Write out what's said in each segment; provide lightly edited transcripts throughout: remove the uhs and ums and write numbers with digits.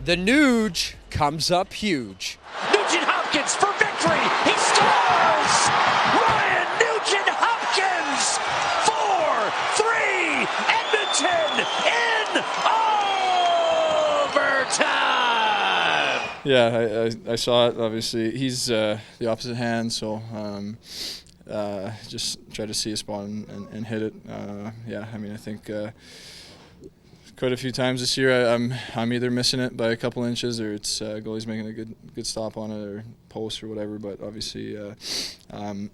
The Nuge comes up huge. Nugent-Hopkins for victory. He scores! Ryan Nugent-Hopkins! 4-3 Edmonton in overtime! Yeah, I saw it. Obviously, he's the opposite hand, so just try to see a spot and hit it. Yeah, I mean, I think quite a few times this year I'm either missing it by a couple inches or it's goalie's making a good stop on it or post or whatever. But obviously,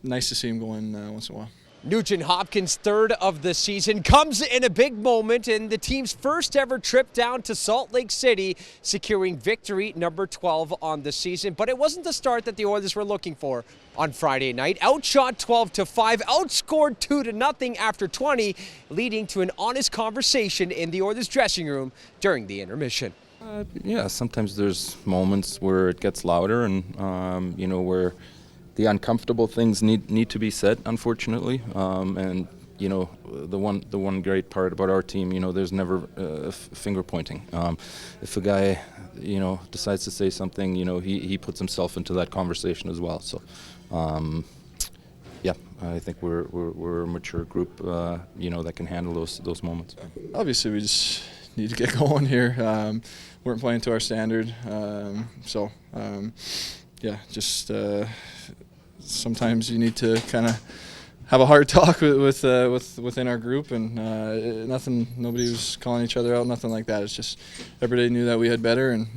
nice to see him go in once in a while. Nugent-Hopkins' third of the season comes in a big moment in the team's first ever trip down to Salt Lake City, securing victory number 12 on the season. But it wasn't the start that the Oilers were looking for on Friday night. Outshot 12-5, outscored 2-0 after 20, leading to an honest conversation in the Oilers dressing room during the intermission. Yeah, sometimes there's moments where it gets louder and, where the uncomfortable things need to be said, unfortunately. And the one great part about our team, there's never finger pointing. If a guy, decides to say something, he puts himself into that conversation as well. So, yeah, I think we're a mature group, that can handle those moments. Obviously, we just need to get going here. Weren't playing to our standard, yeah, just. Sometimes you need to kind of have a hard talk within our group, and nobody was calling each other out, nothing like that. It's just everybody knew that we had better, and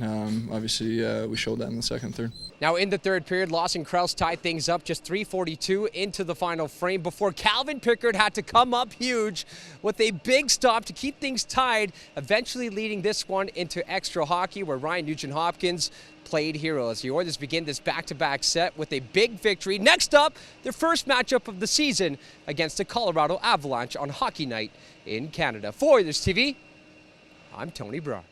obviously we showed that in the second and third. Now in the third period, Lawson Krause tied things up just 3:42 into the final frame before Calvin Pickard had to come up huge with a big stop to keep things tied, eventually leading this one into extra hockey where Ryan Nugent-Hopkins played hero as the Oilers begin this back-to-back set with a big victory. Next up, their first matchup of the season against the Colorado Avalanche on Hockey Night in Canada. For Oilers TV, I'm Tony Brar.